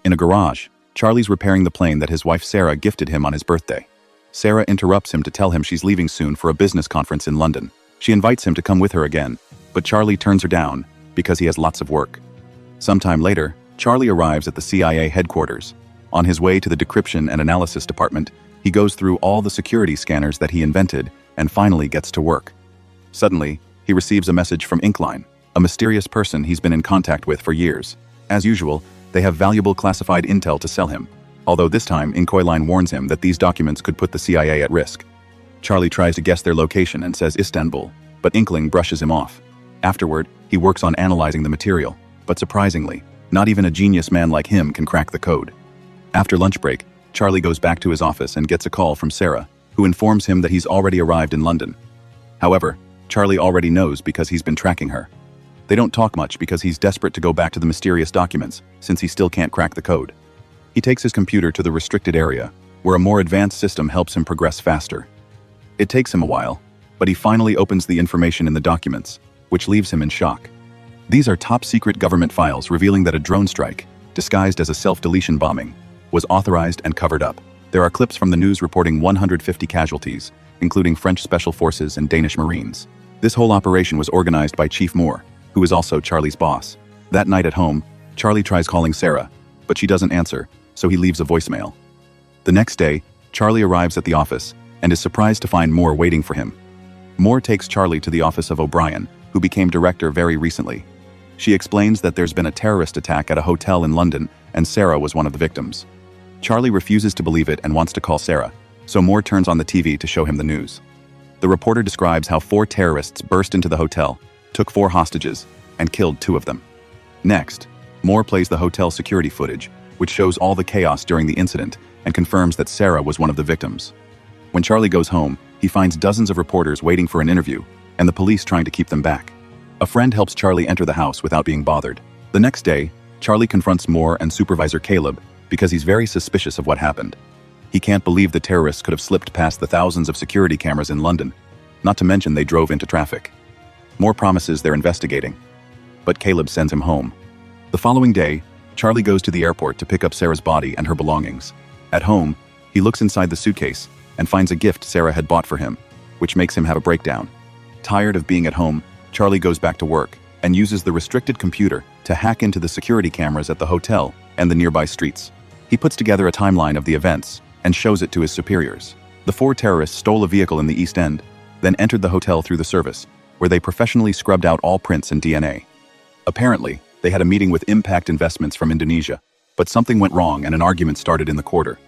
In a garage, Charlie's repairing the plane that his wife Sarah gifted him on his birthday. Sarah interrupts him to tell him she's leaving soon for a business conference in London. She invites him to come with her again, but Charlie turns her down because he has lots of work. Sometime later, Charlie arrives at the CIA headquarters. On his way to the decryption and analysis department, he goes through all the security scanners that he invented and finally gets to work. Suddenly, he receives a message from Inkline, a mysterious person he's been in contact with for years. As usual, they have valuable classified intel to sell him, although this time Inkline warns him that these documents could put the CIA at risk. Charlie tries to guess their location and says Istanbul, but Inkling brushes him off. Afterward, he works on analyzing the material, but surprisingly, not even a genius man like him can crack the code. After lunch break, Charlie goes back to his office and gets a call from Sarah, who informs him that he's already arrived in London. However, Charlie already knows because he's been tracking her. They don't talk much because he's desperate to go back to the mysterious documents, since he still can't crack the code. He takes his computer to the restricted area, where a more advanced system helps him progress faster. It takes him a while, but he finally opens the information in the documents, which leaves him in shock. These are top-secret government files revealing that a drone strike, disguised as a self-deletion bombing, was authorized and covered up. There are clips from the news reporting 150 casualties, including French Special Forces and Danish Marines. This whole operation was organized by Chief Moore, who is also Charlie's boss. That night at home, Charlie tries calling Sarah, but she doesn't answer, so he leaves a voicemail. The next day, Charlie arrives at the office and is surprised to find Moore waiting for him. Moore takes Charlie to the office of O'Brien, who became director very recently. She explains that there's been a terrorist attack at a hotel in London and Sarah was one of the victims. Charlie refuses to believe it and wants to call Sarah, so Moore turns on the TV to show him the news. The reporter describes how 4 terrorists burst into the hotel, took 4 hostages, and killed 2 of them. Next, Moore plays the hotel security footage, which shows all the chaos during the incident and confirms that Sarah was one of the victims. When Charlie goes home, he finds dozens of reporters waiting for an interview, and the police trying to keep them back. A friend helps Charlie enter the house without being bothered. The next day, Charlie confronts Moore and Supervisor Caleb because he's very suspicious of what happened. He can't believe the terrorists could have slipped past the thousands of security cameras in London, not to mention they drove into traffic. Moore promises they're investigating, but Caleb sends him home. The following day, Charlie goes to the airport to pick up Sarah's body and her belongings. At home, he looks inside the suitcase and finds a gift Sarah had bought for him, which makes him have a breakdown. Tired of being at home, Charlie goes back to work and uses the restricted computer to hack into the security cameras at the hotel and the nearby streets. He puts together a timeline of the events and shows it to his superiors. The 4 terrorists stole a vehicle in the East End, then entered the hotel through the service, where they professionally scrubbed out all prints and DNA. Apparently, they had a meeting with Impact Investments from Indonesia, but something went wrong and an argument started in the quarter.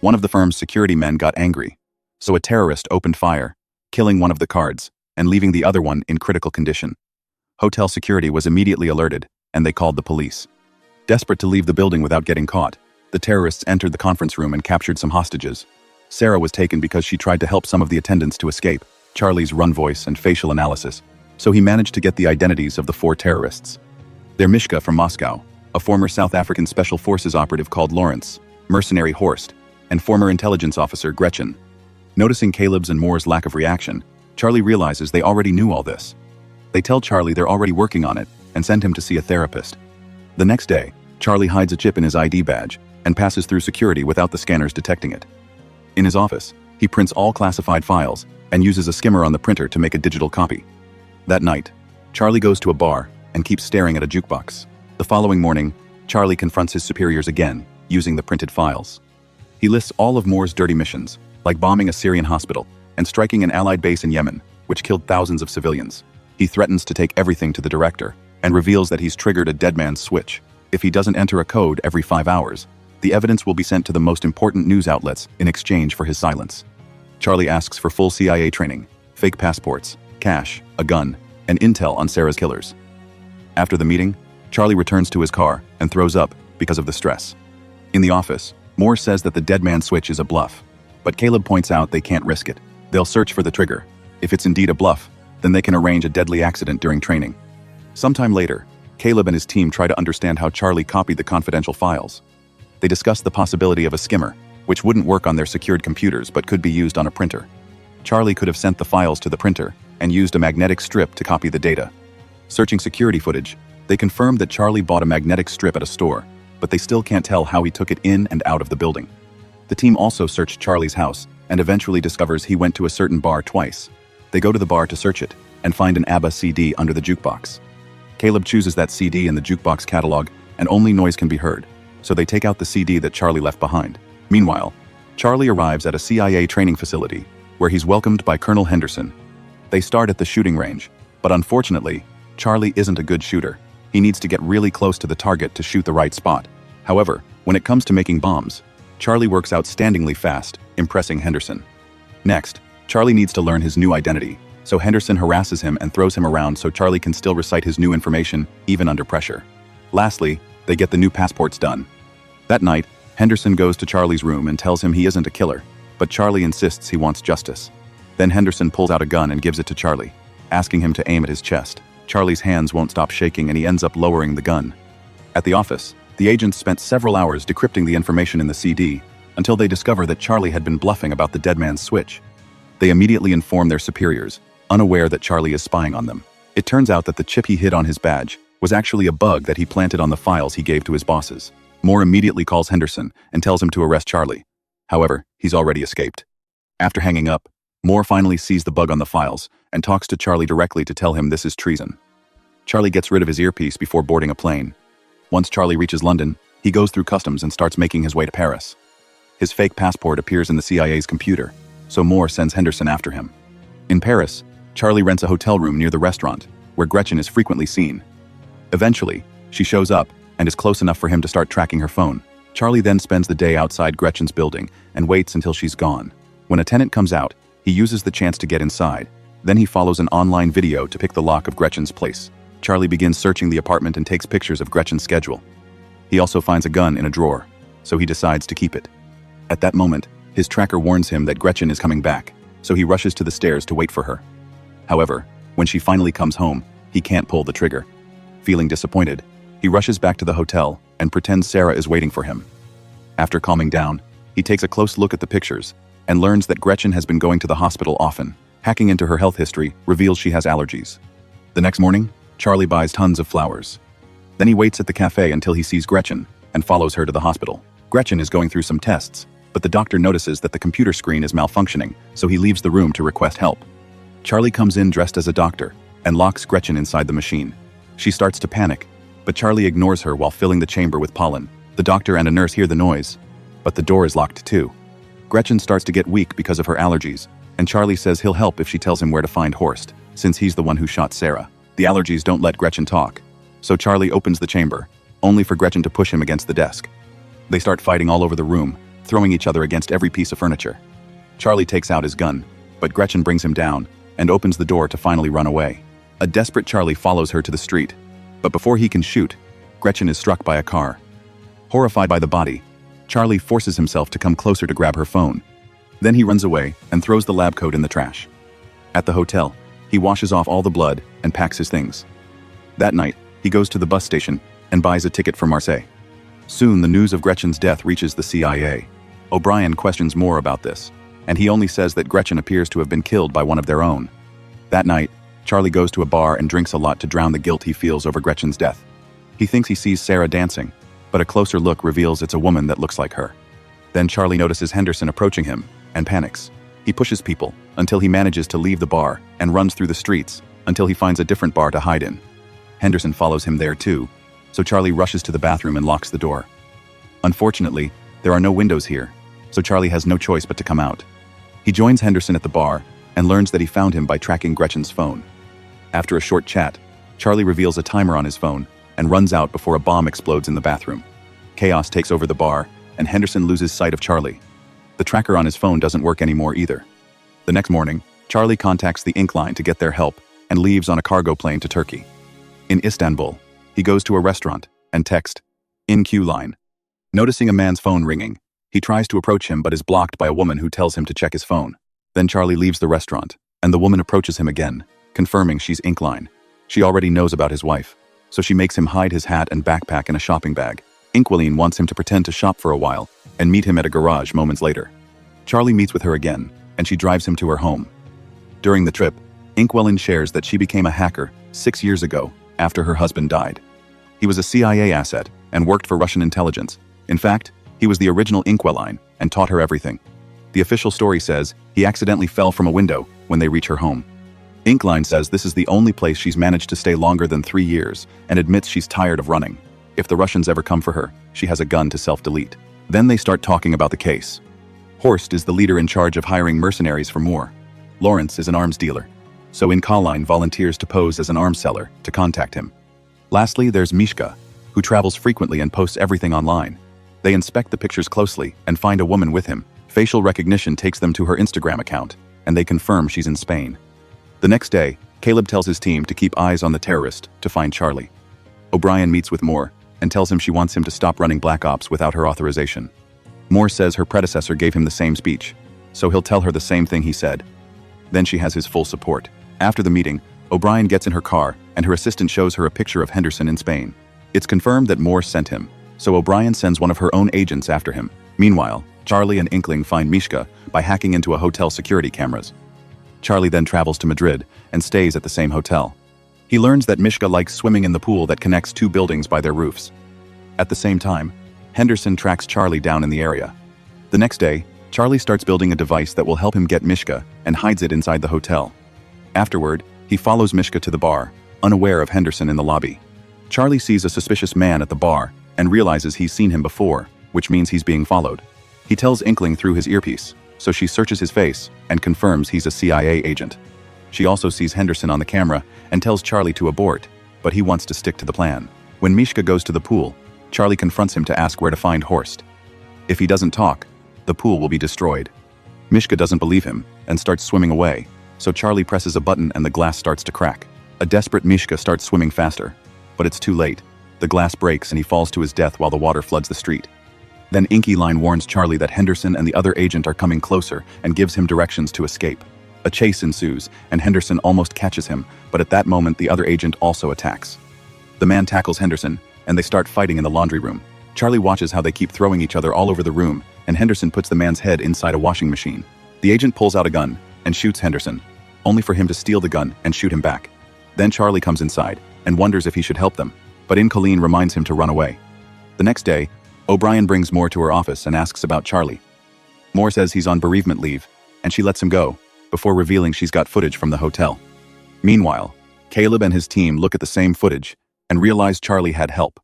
One of the firm's security men got angry, so a terrorist opened fire, killing one of the guards and leaving the other one in critical condition. Hotel security was immediately alerted, and they called the police. Desperate to leave the building without getting caught, the terrorists entered the conference room and captured some hostages. Sarah was taken because she tried to help some of the attendants to escape. Charlie's run voice and facial analysis, so he managed to get the identities of the 4 terrorists. They're Mishka from Moscow, a former South African Special Forces operative called Lawrence, mercenary Horst, and former intelligence officer Gretchen. Noticing Caleb's and Moore's lack of reaction, Charlie realizes they already knew all this. They tell Charlie they're already working on it and send him to see a therapist. The next day, Charlie hides a chip in his ID badge and passes through security without the scanners detecting it. In his office, he prints all classified files and uses a skimmer on the printer to make a digital copy. That night, Charlie goes to a bar and keeps staring at a jukebox. The following morning, Charlie confronts his superiors again, using the printed files. He lists all of Moore's dirty missions, like bombing a Syrian hospital and striking an Allied base in Yemen, which killed thousands of civilians. He threatens to take everything to the director and reveals that he's triggered a dead man's switch. If he doesn't enter a code every 5 hours, the evidence will be sent to the most important news outlets in exchange for his silence. Charlie asks for full CIA training, fake passports, cash, a gun, and intel on Sarah's killers. After the meeting, Charlie returns to his car and throws up because of the stress. In the office, Moore says that the dead man switch is a bluff, but Caleb points out they can't risk it. They'll search for the trigger. If it's indeed a bluff, then they can arrange a deadly accident during training. Sometime later, Caleb and his team try to understand how Charlie copied the confidential files. They discuss the possibility of a skimmer, which wouldn't work on their secured computers but could be used on a printer. Charlie could have sent the files to the printer and used a magnetic strip to copy the data. Searching security footage, they confirmed that Charlie bought a magnetic strip at a store, but they still can't tell how he took it in and out of the building. The team also searched Charlie's house and eventually discovers he went to a certain bar twice. They go to the bar to search it and find an ABBA CD under the jukebox. Caleb chooses that CD in the jukebox catalog and only noise can be heard, so they take out the CD that Charlie left behind. Meanwhile, Charlie arrives at a CIA training facility where he's welcomed by Colonel Henderson. They start at the shooting range, but unfortunately, Charlie isn't a good shooter. He needs to get really close to the target to shoot the right spot. However, when it comes to making bombs, Charlie works outstandingly fast, impressing Henderson. Next, Charlie needs to learn his new identity, so Henderson harasses him and throws him around so Charlie can still recite his new information, even under pressure. Lastly, they get the new passports done. That night, Henderson goes to Charlie's room and tells him he isn't a killer, but Charlie insists he wants justice. Then Henderson pulls out a gun and gives it to Charlie, asking him to aim at his chest. Charlie's hands won't stop shaking and he ends up lowering the gun. At the office, the agents spent several hours decrypting the information in the CD until they discover that Charlie had been bluffing about the dead man's switch. They immediately inform their superiors, unaware that Charlie is spying on them. It turns out that the chip he hid on his badge was actually a bug that he planted on the files he gave to his bosses. Moore immediately calls Henderson and tells him to arrest Charlie. However, he's already escaped. After hanging up, Moore finally sees the bug on the files and talks to Charlie directly to tell him this is treason. Charlie gets rid of his earpiece before boarding a plane. Once Charlie reaches London, he goes through customs and starts making his way to Paris. His fake passport appears in the CIA's computer, so Moore sends Henderson after him. In Paris, Charlie rents a hotel room near the restaurant, where Gretchen is frequently seen. Eventually, she shows up and is close enough for him to start tracking her phone. Charlie then spends the day outside Gretchen's building and waits until she's gone. When a tenant comes out, he uses the chance to get inside. Then he follows an online video to pick the lock of Gretchen's place. Charlie begins searching the apartment and takes pictures of Gretchen's schedule. He also finds a gun in a drawer, so he decides to keep it. At that moment, his tracker warns him that Gretchen is coming back, so he rushes to the stairs to wait for her. However, when she finally comes home, he can't pull the trigger. Feeling disappointed, he rushes back to the hotel and pretends Sarah is waiting for him. After calming down, he takes a close look at the pictures and learns that Gretchen has been going to the hospital often. Hacking into her health history reveals she has allergies. The next morning, Charlie buys tons of flowers. Then he waits at the cafe until he sees Gretchen and follows her to the hospital. Gretchen is going through some tests, but the doctor notices that the computer screen is malfunctioning, so he leaves the room to request help. Charlie comes in dressed as a doctor and locks Gretchen inside the machine. She starts to panic, but Charlie ignores her while filling the chamber with pollen. The doctor and a nurse hear the noise, but the door is locked too. Gretchen starts to get weak because of her allergies, and Charlie says he'll help if she tells him where to find Horst, since he's the one who shot Sarah. The allergies don't let Gretchen talk, so Charlie opens the chamber, only for Gretchen to push him against the desk. They start fighting all over the room, throwing each other against every piece of furniture. Charlie takes out his gun, but Gretchen brings him down and opens the door to finally run away. A desperate Charlie follows her to the street, but before he can shoot, Gretchen is struck by a car. Horrified by the body, Charlie forces himself to come closer to grab her phone. Then he runs away and throws the lab coat in the trash. At the hotel, he washes off all the blood and packs his things. That night, he goes to the bus station and buys a ticket for Marseille. Soon, the news of Gretchen's death reaches the CIA. O'Brien questions more about this, and he only says that Gretchen appears to have been killed by one of their own. That night, Charlie goes to a bar and drinks a lot to drown the guilt he feels over Gretchen's death. He thinks he sees Sarah dancing, but a closer look reveals it's a woman that looks like her. Then Charlie notices Henderson approaching him and panics. He pushes people until he manages to leave the bar and runs through the streets until he finds a different bar to hide in. Henderson follows him there too, so Charlie rushes to the bathroom and locks the door. Unfortunately, there are no windows here, so Charlie has no choice but to come out. He joins Henderson at the bar and learns that he found him by tracking Gretchen's phone. After a short chat, Charlie reveals a timer on his phone and runs out before a bomb explodes in the bathroom. Chaos takes over the bar, and Henderson loses sight of Charlie. The tracker on his phone doesn't work anymore either. The next morning, Charlie contacts the Ink Line to get their help and leaves on a cargo plane to Turkey. In Istanbul, he goes to a restaurant and texts, "In queue line." Noticing a man's phone ringing, he tries to approach him but is blocked by a woman who tells him to check his phone. Then Charlie leaves the restaurant, and the woman approaches him again, confirming she's Ink Line. She already knows about his wife, so she makes him hide his hat and backpack in a shopping bag. Inquilline wants him to pretend to shop for a while and meet him at a garage moments later. Charlie meets with her again, and she drives him to her home. During the trip, Inquilline shares that she became a hacker 6 years ago after her husband died. He was a CIA asset and worked for Russian intelligence. In fact, he was the original Inkwell and taught her everything. The official story says he accidentally fell from a window when they reach her home. Inkline says this is the only place she's managed to stay longer than 3 years and admits she's tired of running. If the Russians ever come for her, she has a gun to self-delete. Then they start talking about the case. Horst is the leader in charge of hiring mercenaries for Moore. Lawrence is an arms dealer, so Inkwell volunteers to pose as an arms seller to contact him. Lastly, there's Mishka, who travels frequently and posts everything online. They inspect the pictures closely and find a woman with him. Facial recognition takes them to her Instagram account, and they confirm she's in Spain. The next day, Caleb tells his team to keep eyes on the terrorist to find Charlie. O'Brien meets with Moore and tells him she wants him to stop running Black Ops without her authorization. Moore says her predecessor gave him the same speech, so he'll tell her the same thing he said. Then she has his full support. After the meeting, O'Brien gets in her car and her assistant shows her a picture of Henderson in Spain. It's confirmed that Moore sent him, so O'Brien sends one of her own agents after him. Meanwhile, Charlie and Inkling find Mishka by hacking into a hotel security cameras. Charlie then travels to Madrid and stays at the same hotel. He learns that Mishka likes swimming in the pool that connects 2 buildings by their roofs. At the same time, Henderson tracks Charlie down in the area. The next day, Charlie starts building a device that will help him get Mishka and hides it inside the hotel. Afterward, he follows Mishka to the bar, unaware of Henderson in the lobby. Charlie sees a suspicious man at the bar and realizes he's seen him before, which means he's being followed. He tells Inkling through his earpiece, so she searches his face and confirms he's a CIA agent. She also sees Henderson on the camera and tells Charlie to abort, but he wants to stick to the plan. When Mishka goes to the pool, Charlie confronts him to ask where to find Horst. If he doesn't talk, the pool will be destroyed. Mishka doesn't believe him and starts swimming away, so Charlie presses a button and the glass starts to crack. A desperate Mishka starts swimming faster, but it's too late. The glass breaks and he falls to his death while the water floods the street. Then Inkyline warns Charlie that Henderson and the other agent are coming closer and gives him directions to escape. A chase ensues, and Henderson almost catches him, but at that moment the other agent also attacks. The man tackles Henderson, and they start fighting in the laundry room. Charlie watches how they keep throwing each other all over the room, and Henderson puts the man's head inside a washing machine. The agent pulls out a gun and shoots Henderson, only for him to steal the gun and shoot him back. Then Charlie comes inside and wonders if he should help them, but Inkyline reminds him to run away. The next day, O'Brien brings Moore to her office and asks about Charlie. Moore says he's on bereavement leave, and she lets him go, before revealing she's got footage from the hotel. Meanwhile, Caleb and his team look at the same footage and realize Charlie had help.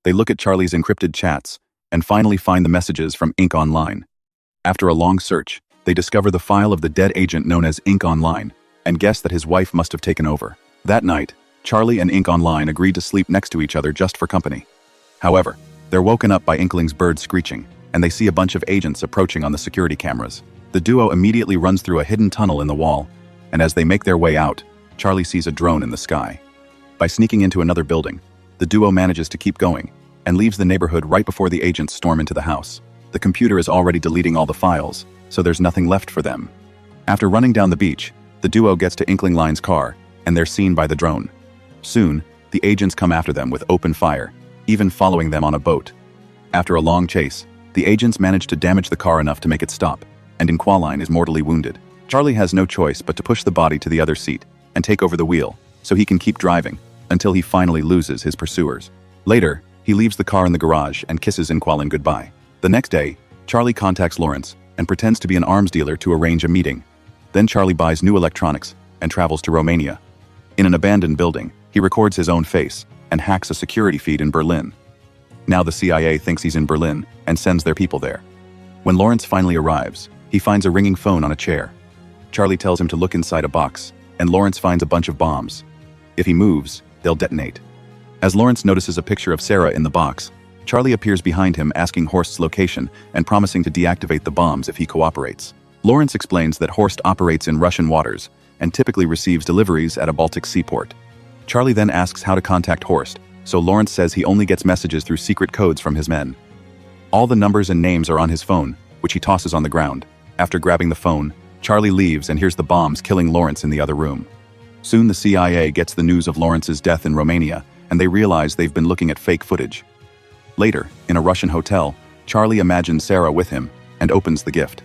They look at Charlie's encrypted chats and finally find the messages from Ink Online. After a long search, they discover the file of the dead agent known as Ink Online and guess that his wife must have taken over. That night, Charlie and Ink Online agreed to sleep next to each other just for company. However, they're woken up by Inkling's bird screeching, and they see a bunch of agents approaching on the security cameras. The duo immediately runs through a hidden tunnel in the wall, and as they make their way out, Charlie sees a drone in the sky. By sneaking into another building, the duo manages to keep going and leaves the neighborhood right before the agents storm into the house. The computer is already deleting all the files, so there's nothing left for them. After running down the beach, the duo gets to Inkling's car, and they're seen by the drone. Soon, the agents come after them with open fire, even following them on a boat. After a long chase, the agents manage to damage the car enough to make it stop, and Inkwell is mortally wounded. Charlie has no choice but to push the body to the other seat and take over the wheel, so he can keep driving, until he finally loses his pursuers. Later, he leaves the car in the garage and kisses Inkwell goodbye. The next day, Charlie contacts Lawrence and pretends to be an arms dealer to arrange a meeting. Then Charlie buys new electronics and travels to Romania. In an abandoned building, he records his own face and hacks a security feed in Berlin. Now the CIA thinks he's in Berlin and sends their people there. When Lawrence finally arrives, he finds a ringing phone on a chair. Charlie tells him to look inside a box, and Lawrence finds a bunch of bombs. If he moves, they'll detonate. As Lawrence notices a picture of Sarah in the box, Charlie appears behind him asking Horst's location and promising to deactivate the bombs if he cooperates. Lawrence explains that Horst operates in Russian waters and typically receives deliveries at a Baltic seaport. Charlie then asks how to contact Horst, so Lawrence says he only gets messages through secret codes from his men. All the numbers and names are on his phone, which he tosses on the ground. After grabbing the phone, Charlie leaves and hears the bombs killing Lawrence in the other room. Soon the CIA gets the news of Lawrence's death in Romania, and they realize they've been looking at fake footage. Later, in a Russian hotel, Charlie imagines Sarah with him and opens the gift.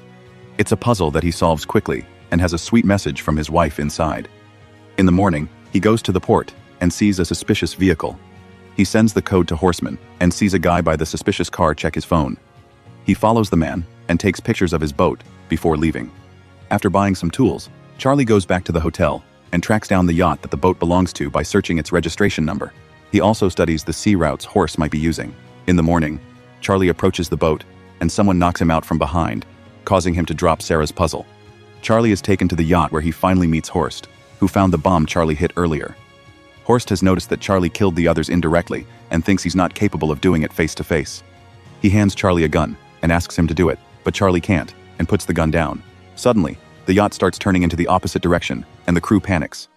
It's a puzzle that he solves quickly and has a sweet message from his wife inside. In the morning, he goes to the port and sees a suspicious vehicle. He sends the code to Horseman and sees a guy by the suspicious car check his phone. He follows the man and takes pictures of his boat before leaving. After buying some tools, Charlie goes back to the hotel and tracks down the yacht that the boat belongs to by searching its registration number. He also studies the sea routes Horse might be using. In the morning, Charlie approaches the boat and someone knocks him out from behind, causing him to drop Sarah's puzzle. Charlie is taken to the yacht where he finally meets Horst, who found the bomb Charlie hit earlier. Horst has noticed that Charlie killed the others indirectly and thinks he's not capable of doing it face to face. He hands Charlie a gun and asks him to do it, but Charlie can't and puts the gun down. Suddenly, the yacht starts turning into the opposite direction and the crew panics.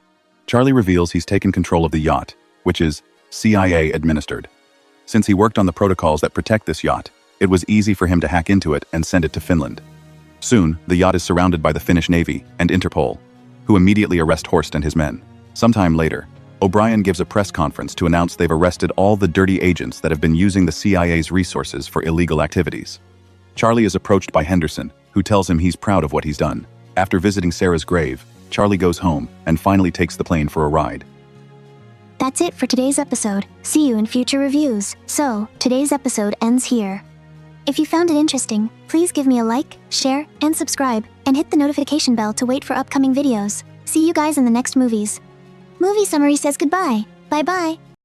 Charlie reveals he's taken control of the yacht, which is CIA administered. Since he worked on the protocols that protect this yacht, it was easy for him to hack into it and send it to Finland. Soon, the yacht is surrounded by the Finnish Navy and Interpol, who immediately arrest Horst and his men. Sometime later, O'Brien gives a press conference to announce they've arrested all the dirty agents that have been using the CIA's resources for illegal activities. Charlie is approached by Henderson, who tells him he's proud of what he's done. After visiting Sarah's grave, Charlie goes home and finally takes the plane for a ride. That's it for today's episode. See you in future reviews. So, today's episode ends here. If you found it interesting, please give me a like, share, and subscribe, and hit the notification bell to wait for upcoming videos. See you guys in the next movies. Movie Summary says goodbye. Bye-bye.